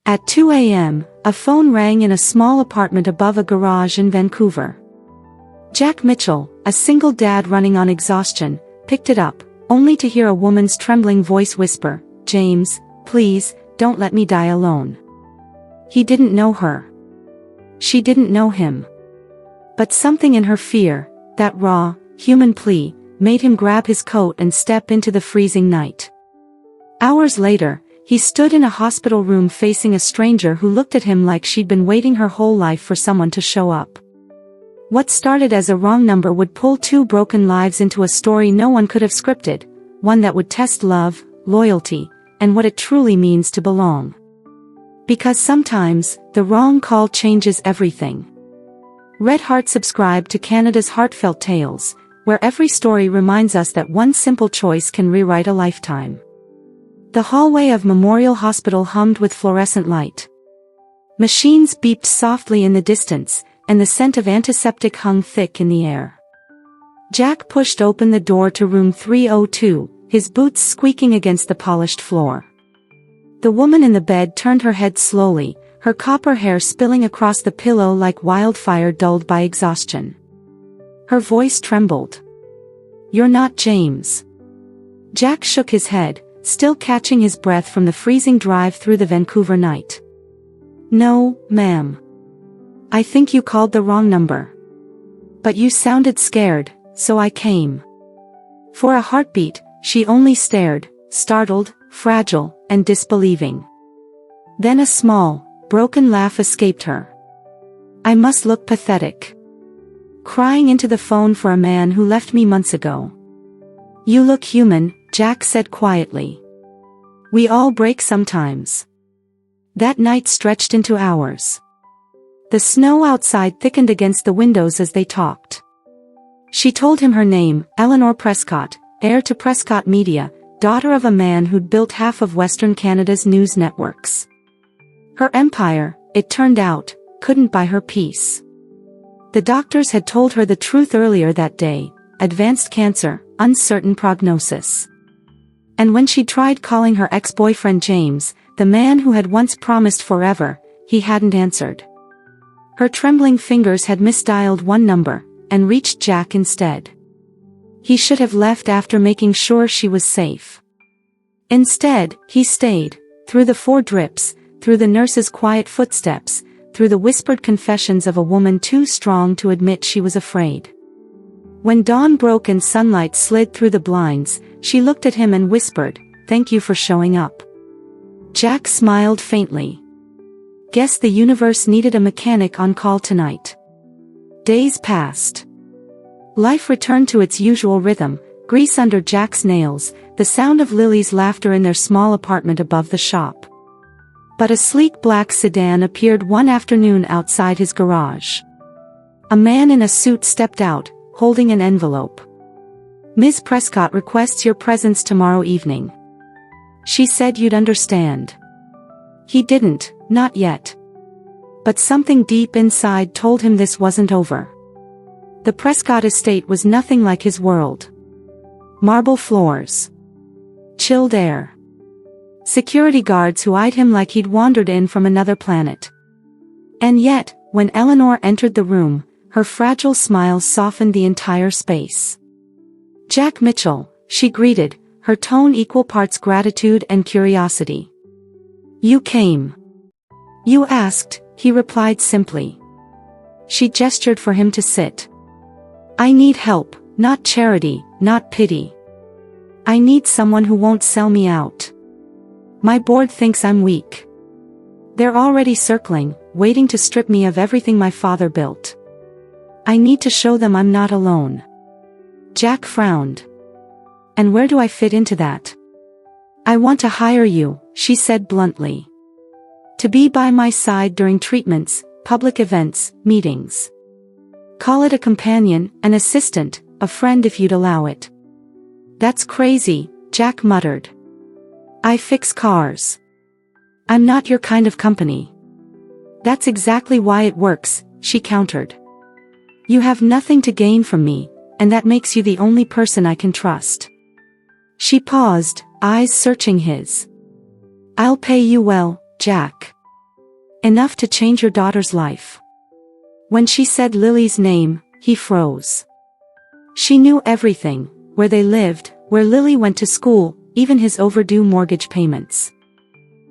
At 2 a.m., a phone rang in a small apartment above a garage in Vancouver. Jack Mitchell, a single dad running on exhaustion, picked it up, only to hear a woman's trembling voice whisper, "James, please, don't let me die alone." He didn't know her. She didn't know him. But something in her fear, that raw, human plea, made him grab his coat and step into the freezing night. Hours later, he stood in a hospital room facing a stranger who looked at him like she'd been waiting her whole life for someone to show up. What started as a wrong number would pull two broken lives into a story no one could have scripted, one that would test love, loyalty, and what it truly means to belong. Because sometimes, the wrong call changes everything. Red Heart subscribe to Canada's Heartfelt Tales, where every story reminds us that one simple choice can rewrite a lifetime. The hallway of Memorial Hospital hummed with fluorescent light. Machines beeped softly in the distance, and the scent of antiseptic hung thick in the air. Jack pushed open the door to room 302, his boots squeaking against the polished floor. The woman in the bed turned her head slowly, her copper hair spilling across the pillow like wildfire dulled by exhaustion. Her voice trembled. "You're not James." Jack shook his head, still catching his breath from the freezing drive through the Vancouver night. "No, ma'am. I think you called the wrong number. But you sounded scared, so I came." For a heartbeat, she only stared, startled, fragile, and disbelieving. Then a small, broken laugh escaped her. "I must look pathetic. Crying into the phone for a man who left me months ago." "You look human," Jack said quietly. "We all break sometimes." That night stretched into hours. The snow outside thickened against the windows as they talked. She told him her name, Eleanor Prescott, heir to Prescott Media, daughter of a man who'd built half of Western Canada's news networks. Her empire, it turned out, couldn't buy her peace. The doctors had told her the truth earlier that day: advanced cancer, uncertain prognosis. And when she tried calling her ex-boyfriend James, the man who had once promised forever, he hadn't answered. Her trembling fingers had misdialed one number, and reached Jack instead. He should have left after making sure she was safe. Instead, he stayed, through the 4 drips, through the nurse's quiet footsteps, through the whispered confessions of a woman too strong to admit she was afraid. When dawn broke and sunlight slid through the blinds, she looked at him and whispered, "Thank you for showing up." Jack smiled faintly. Guess the universe needed a mechanic on call tonight. Days passed. Life returned to its usual rhythm, grease under Jack's nails, the sound of Lily's laughter in their small apartment above the shop. But a sleek black sedan appeared one afternoon outside his garage. A man in a suit stepped out, holding an envelope. "Ms. Prescott requests your presence tomorrow evening. She said you'd understand." He didn't, not yet. But something deep inside told him this wasn't over. The Prescott estate was nothing like his world. Marble floors. Chilled air. Security guards who eyed him like he'd wandered in from another planet. And yet, when Eleanor entered the room, her fragile smile softened the entire space. "Jack Mitchell," she greeted, her tone equal parts gratitude and curiosity. "You came. You asked," he replied simply. She gestured for him to sit. "I need help, not charity, not pity. I need someone who won't sell me out. My board thinks I'm weak. They're already circling, waiting to strip me of everything my father built. I need to show them I'm not alone." Jack frowned. "And where do I fit into that?" "I want to hire you," she said bluntly. "To be by my side during treatments, public events, meetings. Call it a companion, an assistant, a friend if you'd allow it." "That's crazy," Jack muttered. "I fix cars. I'm not your kind of company." "That's exactly why it works," she countered. "You have nothing to gain from me, and that makes you the only person I can trust." She paused, eyes searching his. "I'll pay you well, Jack. Enough to change your daughter's life. When she said Lily's name, he froze. She knew everything, where they lived, where Lily went to school, even his overdue mortgage payments.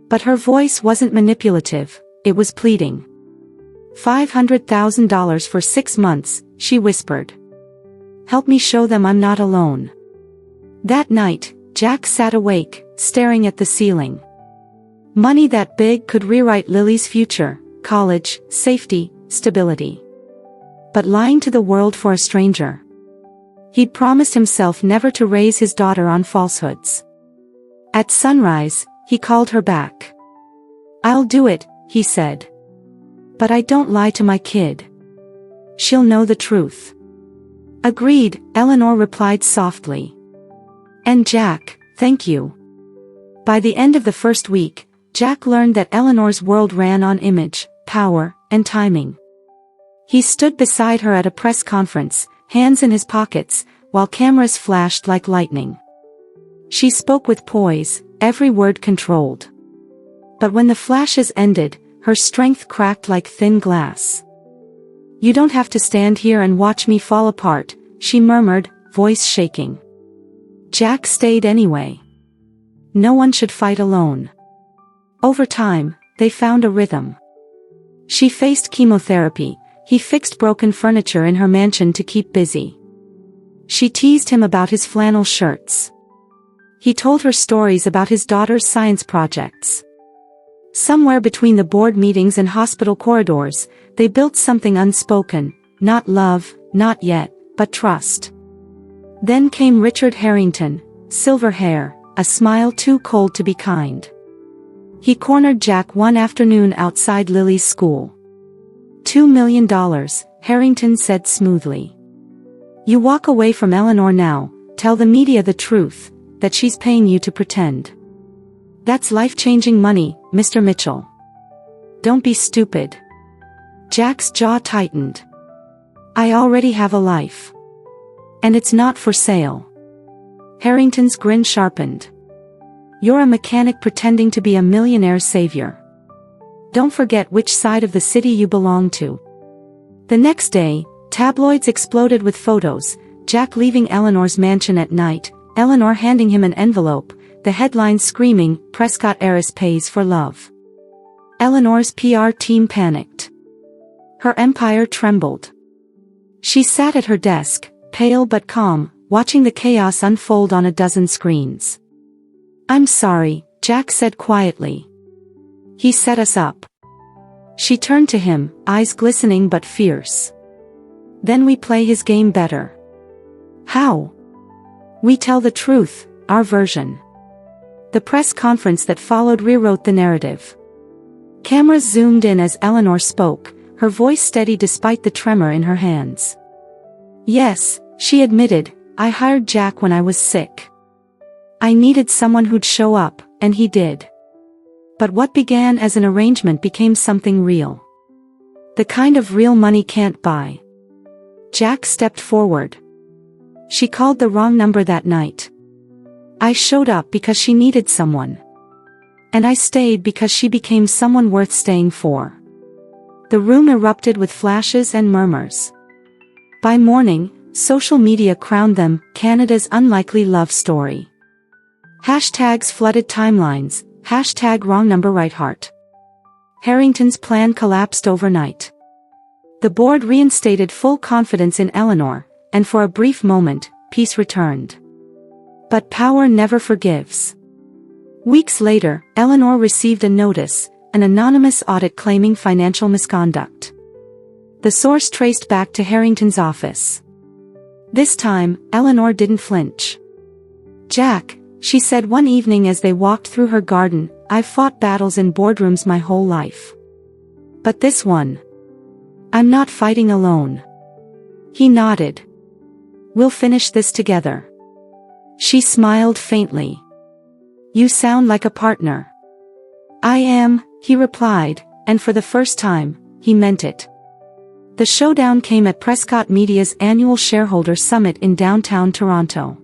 But her voice wasn't manipulative, it was pleading. $500,000 for 6 months, she whispered. Help me show them I'm not alone. That night, Jack sat awake, staring at the ceiling. Money that big could rewrite Lily's future, college, safety, stability. But lying to the world for a stranger. He'd promised himself never to raise his daughter on falsehoods. At sunrise, he called her back. I'll do it, he said. But I don't lie to my kid. She'll know the truth. Agreed, Eleanor replied softly. And Jack, thank you. By the end of the first week, Jack learned that Eleanor's world ran on image, power, and timing. He stood beside her at a press conference, hands in his pockets, while cameras flashed like lightning. She spoke with poise, every word controlled. But when the flashes ended, her strength cracked like thin glass. You don't have to stand here and watch me fall apart, she murmured, voice shaking. Jack stayed anyway. No one should fight alone. Over time, they found a rhythm. She faced chemotherapy, he fixed broken furniture in her mansion to keep busy. She teased him about his flannel shirts. He told her stories about his daughter's science projects. Somewhere between the board meetings and hospital corridors, they built something unspoken, not love, not yet, but trust. Then came Richard Harrington, silver hair, a smile too cold to be kind. He cornered Jack one afternoon outside Lily's school. $2 million, Harrington said smoothly. You walk away from Eleanor now, tell the media the truth, that she's paying you to pretend. That's life-changing money, Mr. Mitchell. Don't be stupid. Jack's jaw tightened. I already have a life. And it's not for sale. Harrington's grin sharpened. You're a mechanic pretending to be a millionaire's savior. Don't forget which side of the city you belong to. The next day, tabloids exploded with photos, Jack leaving Eleanor's mansion at night, Eleanor handing him an envelope, the headlines screaming, Prescott heiress pays for love. Eleanor's PR team panicked. Her empire trembled. She sat at her desk, pale but calm, watching the chaos unfold on a dozen screens. I'm sorry, Jack said quietly. He set us up. She turned to him, eyes glistening but fierce. Then we play his game better. How? We tell the truth, our version. The press conference that followed rewrote the narrative. Cameras zoomed in as Eleanor spoke, her voice steady despite the tremor in her hands. Yes, she admitted, I hired Jack when I was sick. I needed someone who'd show up, and he did. But what began as an arrangement became something real. The kind of real money can't buy. Jack stepped forward. She called the wrong number that night. I showed up because she needed someone. And I stayed because she became someone worth staying for. The room erupted with flashes and murmurs. By morning, social media crowned them Canada's unlikely love story. Hashtags flooded timelines, hashtag wrong number right heart. Harrington's plan collapsed overnight. The board reinstated full confidence in Eleanor, and for a brief moment, peace returned. But power never forgives. Weeks later, Eleanor received a notice, an anonymous audit claiming financial misconduct. The source traced back to Harrington's office. This time, Eleanor didn't flinch. Jack, she said one evening as they walked through her garden, I've fought battles in boardrooms my whole life. But this one. I'm not fighting alone. He nodded. We'll finish this together. She smiled faintly. You sound like a partner. I am, he replied, and for the first time, he meant it. The showdown came at Prescott Media's annual shareholder summit in downtown Toronto.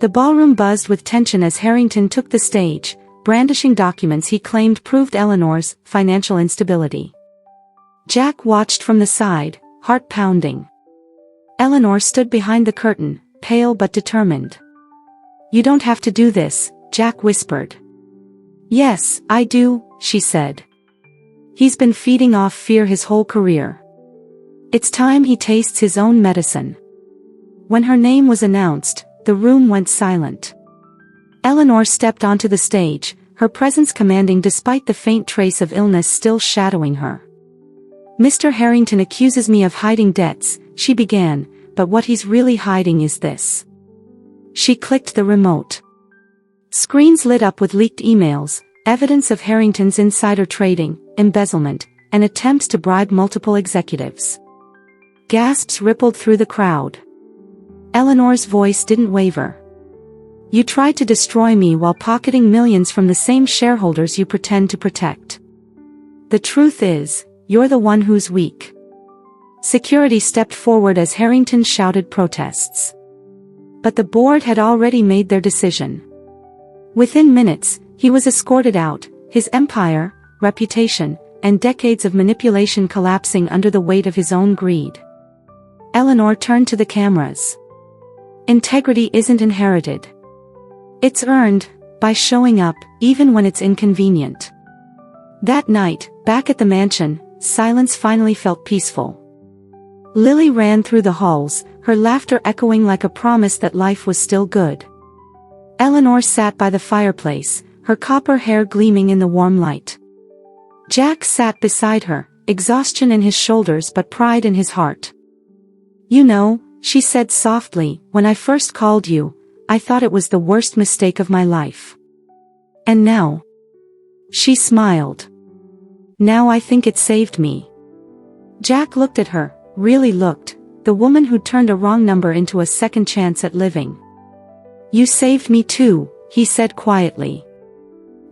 The ballroom buzzed with tension as Harrington took the stage, brandishing documents he claimed proved Eleanor's financial instability. Jack watched from the side, heart pounding. Eleanor stood behind the curtain, pale but determined. "You don't have to do this," Jack whispered. "Yes, I do," she said. "He's been feeding off fear his whole career. It's time he tastes his own medicine." When her name was announced, the room went silent. Eleanor stepped onto the stage, her presence commanding despite the faint trace of illness still shadowing her. "Mr. Harrington accuses me of hiding debts," she began, "but what he's really hiding is this." She clicked the remote. Screens lit up with leaked emails, evidence of Harrington's insider trading, embezzlement, and attempts to bribe multiple executives. Gasps rippled through the crowd. Eleanor's voice didn't waver. "You tried to destroy me while pocketing millions from the same shareholders you pretend to protect. The truth is, you're the one who's weak." Security stepped forward as Harrington shouted protests. But the board had already made their decision. Within minutes, he was escorted out, his empire, reputation, and decades of manipulation collapsing under the weight of his own greed. Eleanor turned to the cameras. "Integrity isn't inherited. It's earned, by showing up, even when it's inconvenient." That night, back at the mansion, silence finally felt peaceful. Lily ran through the halls, her laughter echoing like a promise that life was still good. Eleanor sat by the fireplace, her copper hair gleaming in the warm light. Jack sat beside her, exhaustion in his shoulders but pride in his heart. "You know," she said softly, "when I first called you, I thought it was the worst mistake of my life. And now?" She smiled. "Now I think it saved me." Jack looked at her, really looked, the woman who turned a wrong number into a second chance at living. "You saved me too," he said quietly.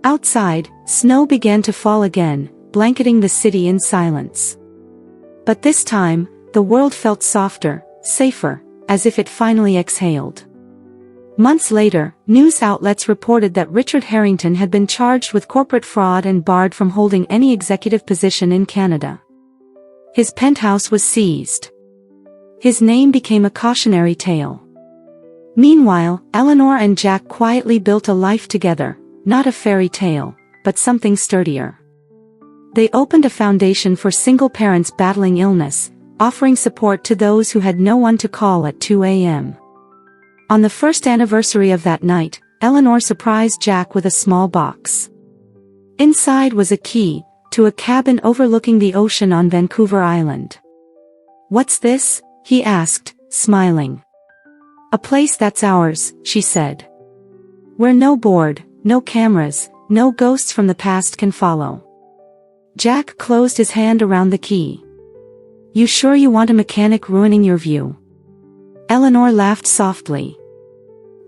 Outside, snow began to fall again, blanketing the city in silence. But this time, the world felt softer, safer, as if it finally exhaled. Months later, news outlets reported that Richard Harrington had been charged with corporate fraud and barred from holding any executive position in Canada. His penthouse was seized. His name became a cautionary tale. Meanwhile, Eleanor and Jack quietly built a life together, not a fairy tale, but something sturdier. They opened a foundation for single parents battling illness, offering support to those who had no one to call at 2 a.m. On the first anniversary of that night, Eleanor surprised Jack with a small box. Inside was a key to a cabin overlooking the ocean on Vancouver Island. "What's this?" he asked, smiling. "A place that's ours," she said. "Where no board, no cameras, no ghosts from the past can follow." Jack closed his hand around the key. "You sure you want a mechanic ruining your view?" Eleanor laughed softly.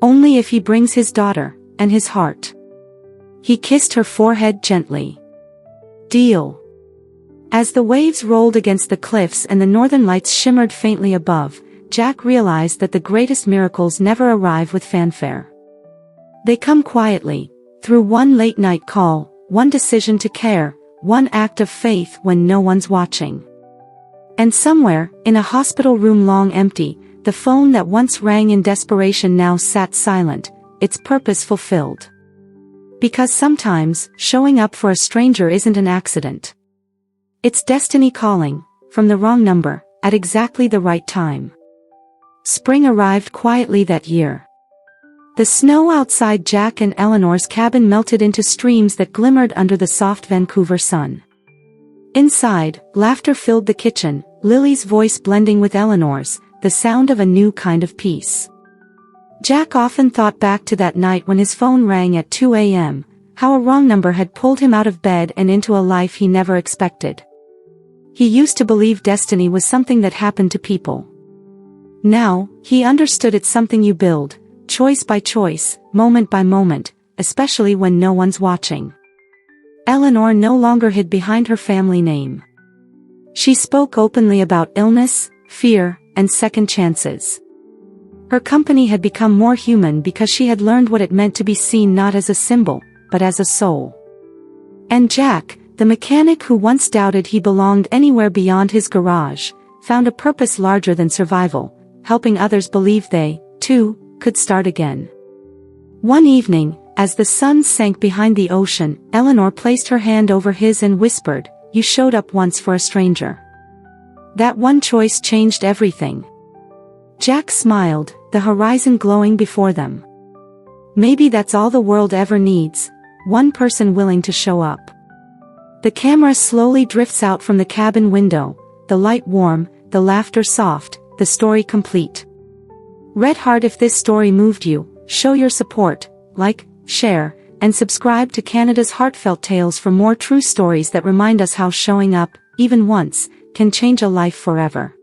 "Only if he brings his daughter, and his heart." He kissed her forehead gently. "Deal." As the waves rolled against the cliffs and the northern lights shimmered faintly above, Jack realized that the greatest miracles never arrive with fanfare. They come quietly, through one late-night call, one decision to care, one act of faith when no one's watching. And somewhere, in a hospital room long empty, the phone that once rang in desperation now sat silent, its purpose fulfilled. Because sometimes, showing up for a stranger isn't an accident. It's destiny calling, from the wrong number, at exactly the right time. Spring arrived quietly that year. The snow outside Jack and Eleanor's cabin melted into streams that glimmered under the soft Vancouver sun. Inside, laughter filled the kitchen, Lily's voice blending with Eleanor's, the sound of a new kind of peace. Jack often thought back to that night when his phone rang at 2 a.m., how a wrong number had pulled him out of bed and into a life he never expected. He used to believe destiny was something that happened to people. Now, he understood it's something you build, choice by choice, moment by moment, especially when no one's watching. Eleanor no longer hid behind her family name. She spoke openly about illness, fear, and second chances. Her company had become more human because she had learned what it meant to be seen not as a symbol, but as a soul. And Jack, the mechanic who once doubted he belonged anywhere beyond his garage, found a purpose larger than survival, helping others believe they, too, could start again. One evening, as the sun sank behind the ocean, Eleanor placed her hand over his and whispered, "You showed up once for a stranger." That one choice changed everything. Jack smiled, the horizon glowing before them. Maybe that's all the world ever needs, one person willing to show up. The camera slowly drifts out from the cabin window, the light warm, the laughter soft, the story complete. Red Heart. If this story moved you, show your support, like, share, and subscribe to Canada's Heartfelt Tales for more true stories that remind us how showing up, even once, can change a life forever.